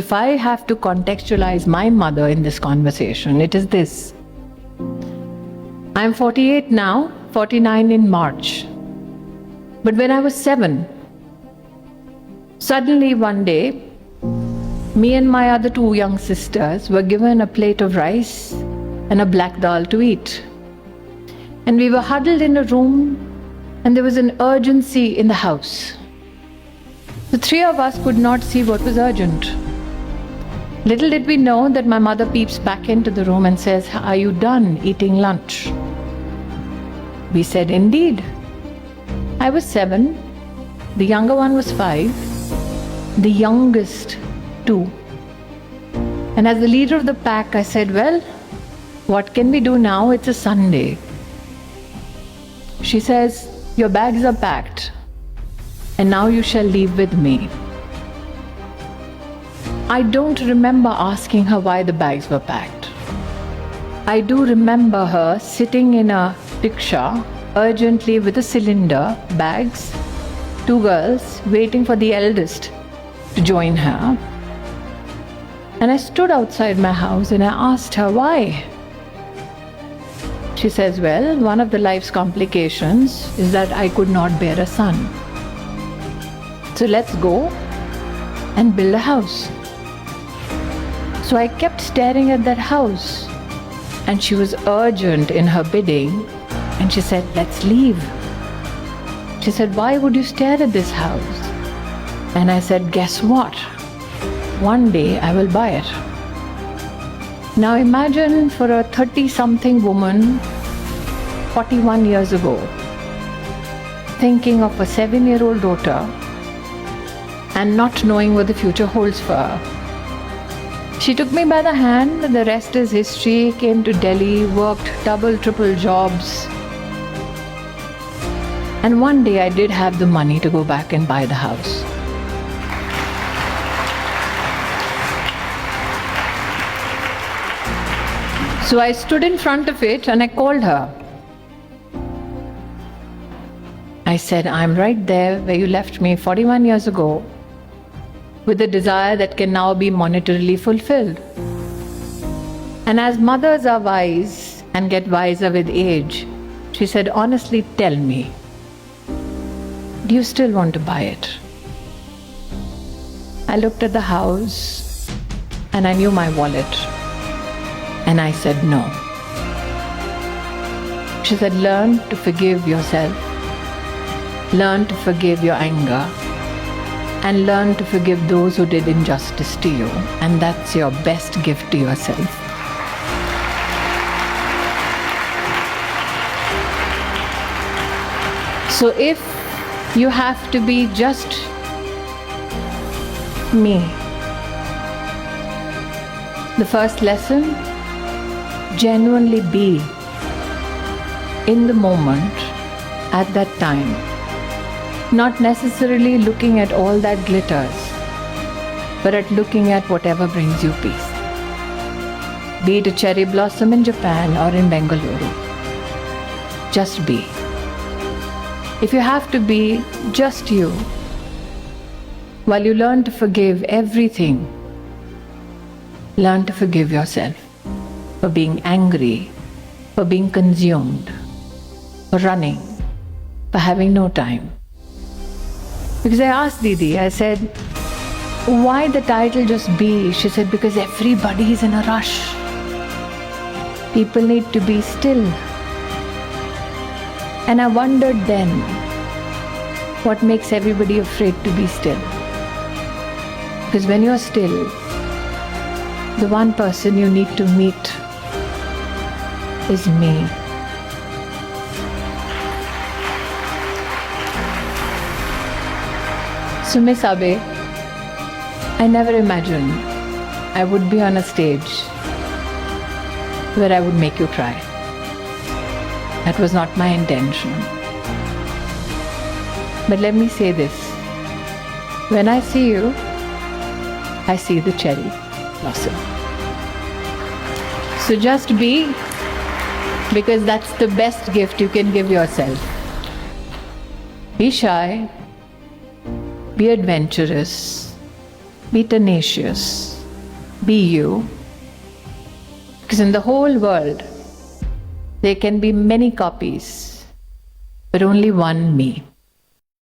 if I have to contextualize my mother in this conversation, it is this. I'm 48 now, 49 in March. But when I was 7, suddenly one day, me and my other 2 young sisters were given a plate of rice and a black dal to eat. And we were huddled in a room, and there was an urgency in the house. The 3 of us could not see what was urgent. Little did we know that my mother peeps back into the room and says, "Are you done eating lunch?" We said, "Indeed." I was 7, the younger one was 5, the youngest 2. And as the leader of the pack, I said, "Well, what can we do now? It's a Sunday." She says, "Your bags are packed, and now you shall leave with me." I don't remember asking her why the bags were packed. I do remember her sitting in a rickshaw, urgently with a cylinder, bags, 2 girls, waiting for the eldest to join her. And I stood outside my house and I asked her why. She says, "Well, one of the life's complications is that I could not bear a son. So let's go and build a house." So I kept staring at that house, and she was urgent in her bidding, and she said, "Let's leave." She said, "Why would you stare at this house?" And I said, "Guess what? One day I will buy it." Now imagine for a 30-something woman 41 years ago, thinking of a 7-year-old daughter and not knowing what the future holds for her. She took me by the hand, and the rest is history. Came to Delhi, worked double, triple jobs. And one day I did have the money to go back and buy the house. So I stood in front of it and I called her. I said, "I'm right there where you left me 41 years ago, with a desire that can now be monetarily fulfilled." And as mothers are wise and get wiser with age, she said, "Honestly, tell me, do you still want to buy it?" I looked at the house and I knew my wallet. And I said, "No." She said, "Learn to forgive yourself. Learn to forgive your anger. And learn to forgive those who did injustice to you. And that's your best gift to yourself." So if you have to be just me, the first lesson, genuinely be in the moment at that time, not necessarily looking at all that glitters, but at looking at whatever brings you peace. Be it a cherry blossom in Japan or in Bengaluru. Just be. If you have to be just you, while you learn to forgive everything, learn to forgive yourself for being angry, for being consumed, for running, for having no time. Because I asked Didi, I said, "Why the title just be?" She said, "Because everybody is in a rush. People need to be still." And I wondered then, what makes everybody afraid to be still? Because when you're still, the one person you need to meet is me. So Miss Abe, I never imagined I would be on a stage where I would make you cry. That was not my intention. But let me say this. When I see you, I see the cherry blossom. So just be, because that's the best gift you can give yourself. Be shy, be adventurous, be tenacious, Be you. Because in the whole world, there can be many copies, but only one me.